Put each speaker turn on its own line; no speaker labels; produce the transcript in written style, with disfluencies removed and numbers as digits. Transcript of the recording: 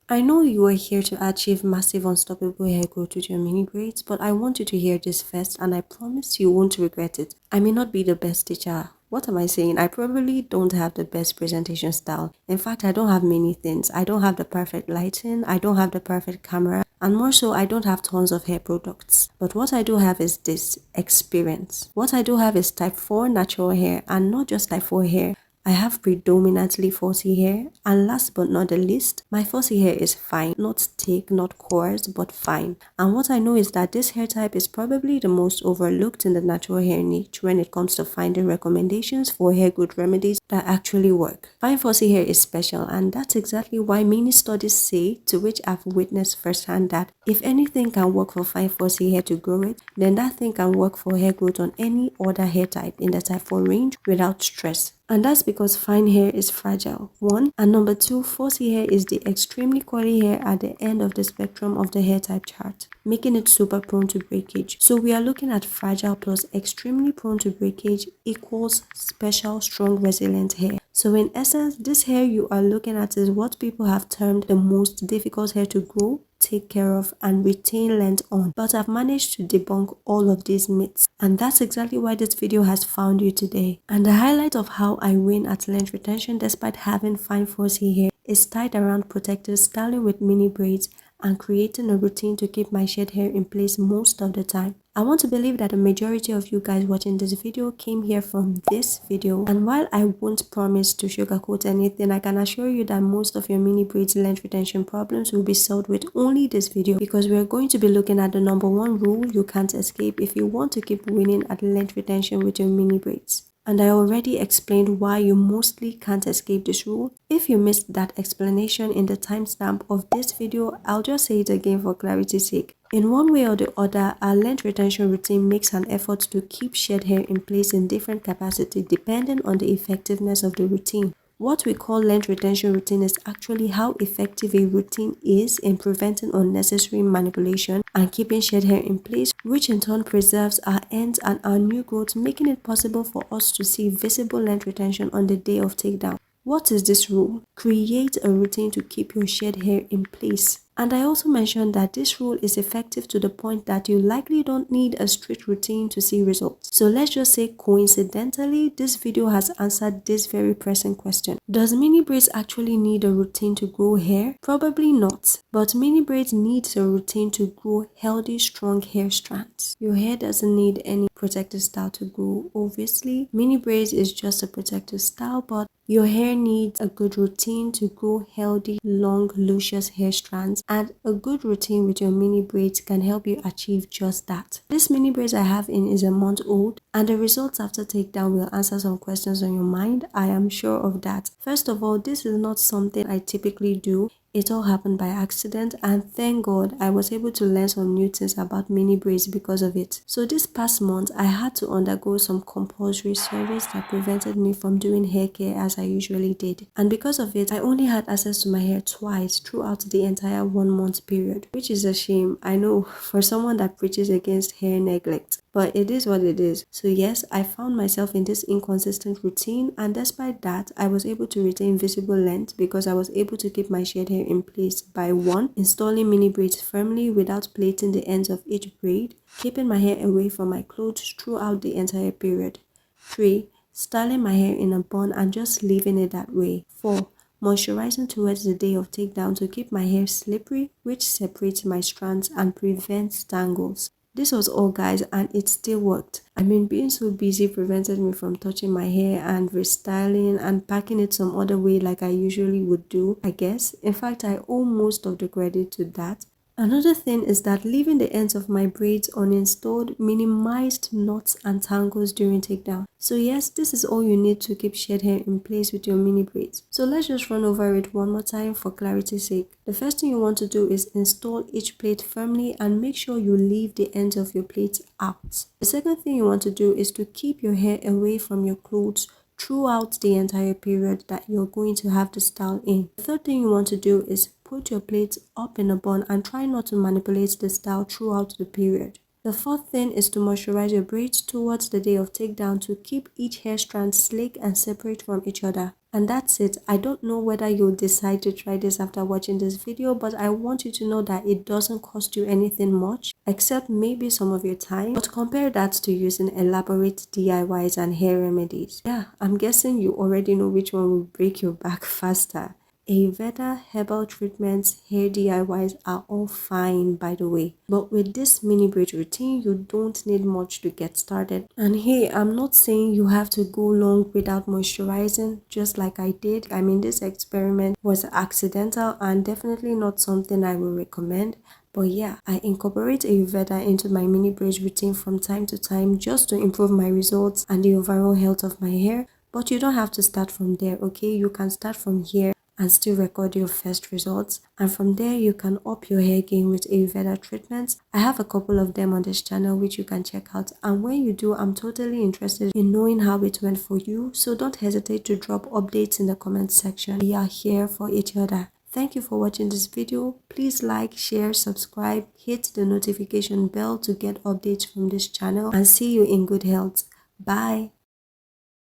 I know you are here to achieve massive unstoppable hair growth with your mini braids, but I want you to hear this first and I promise you won't regret it. I may not be the best teacher. What am I saying? I probably don't have the best presentation style. In fact, I don't have many things. I don't have the perfect lighting. I don't have the perfect camera. And more so, I don't have tons of hair products. But what I do have is this experience. What I do have is type 4 natural hair, and not just type 4 hair. I have predominantly fussy hair, and last but not the least, my fussy hair is fine, not thick, not coarse, but fine. And what I know is that this hair type is probably the most overlooked in the natural hair niche when it comes to finding recommendations for hair growth remedies that actually work. Fine fussy hair is special, and that's exactly why many studies say, to which I've witnessed firsthand, that if anything can work for fine fussy hair to grow it, then that thing can work for hair growth on any other hair type in the type 4 range without stress. And that's because fine hair is fragile, one. And number two, fussy hair is the extremely curly hair at the end of the spectrum of the hair type chart, making it super prone to breakage. So we are looking at fragile plus extremely prone to breakage equals special, strong, resilient hair. So in essence, this hair you are looking at is what people have termed the most difficult hair to grow, take care of, and retain length on. But I've managed to debunk all of these myths, and that's exactly why this video has found you today. And the highlight of how I win at length retention despite having fine fussy hair is tied around protective styling with mini braids and creating a routine to keep my shed hair in place most of the time. I want to believe that the majority of you guys watching this video came here from this video, and while I won't promise to sugarcoat anything, I can assure you that most of your mini braids length retention problems will be solved with only this video, because we're going to be looking at the number one rule you can't escape if you want to keep winning at length retention with your mini braids. And I already explained why you mostly can't escape this rule. If you missed that explanation in the timestamp of this video, I'll just say it again for clarity's sake. In one way or the other, our length retention routine makes an effort to keep shed hair in place in different capacity depending on the effectiveness of the routine. What we call length retention routine is actually how effective a routine is in preventing unnecessary manipulation and keeping shed hair in place, which in turn preserves our ends and our new growth, making it possible for us to see visible length retention on the day of takedown. What is this rule? Create a routine to keep your shed hair in place. And I also mentioned that this rule is effective to the point that you likely don't need a strict routine to see results. So let's just say coincidentally, this video has answered this very pressing question. Does mini braids actually need a routine to grow hair? Probably not. But mini braids needs a routine to grow healthy, strong hair strands. Your hair doesn't need any protective style to grow, obviously. Mini braids is just a protective style, but your hair needs a good routine to grow healthy, long, luscious hair strands, and a good routine with your mini braids can help you achieve just that. This mini braids I have in is a month old, and the results after takedown will answer some questions on your mind. I am sure of that. First of all, this is not something I typically do. It all happened by accident, and thank God I was able to learn some new things about mini braids because of it. So this past month, I had to undergo some compulsory surgeries that prevented me from doing hair care as I usually did. And because of it, I only had access to my hair twice throughout the entire 1 month period, which is a shame, I know, for someone that preaches against hair neglect. But it is what it is. So yes, I found myself in this inconsistent routine, and despite that, I was able to retain visible length because I was able to keep my shed hair in place by 1. Installing mini braids firmly without plaiting the ends of each braid, keeping my hair away from my clothes throughout the entire period. 3. Styling my hair in a bun and just leaving it that way. 4. Moisturizing towards the day of takedown to keep my hair slippery, which separates my strands and prevents tangles. This was all, guys, and it still worked. I mean, being so busy prevented me from touching my hair and restyling and packing it some other way like I usually would do, I guess. In fact, I owe most of the credit to that. Another thing is that leaving the ends of my braids uninstalled minimized knots and tangles during takedown. So yes, this is all you need to keep shed hair in place with your mini braids. So let's just run over it one more time for clarity's sake. The first thing you want to do is install each plait firmly and make sure you leave the ends of your plaits out. The second thing you want to do is to keep your hair away from your clothes throughout the entire period that you're going to have the style in. The third thing you want to do is put your plaits up in a bun and try not to manipulate the style throughout the period. The fourth thing is to moisturize your braids towards the day of takedown to keep each hair strand sleek and separate from each other. And that's it. I don't know whether you'll decide to try this after watching this video, but I want you to know that it doesn't cost you anything much, except maybe some of your time. But compare that to using elaborate DIYs and hair remedies. Yeah, I'm guessing you already know which one will break your back faster. Ayurveda, herbal treatments, hair DIYs are all fine, by the way. But with this mini braid routine, you don't need much to get started. And hey, I'm not saying you have to go long without moisturizing, just like I did. I mean, this experiment was accidental and definitely not something I will recommend. But yeah, I incorporate Ayurveda into my mini braid routine from time to time just to improve my results and the overall health of my hair. But you don't have to start from there, okay? You can start from here and still record your first results, and from there you can up your hair game with Ayurveda treatments. I have a couple of them on this channel which you can check out, and when you do, I'm totally interested in knowing how it went for you, so don't hesitate to drop updates in the comment section. We are here for each other. Thank you for watching this video. Please like, share, subscribe, hit the notification bell to get updates from this channel, and see you in good health. Bye.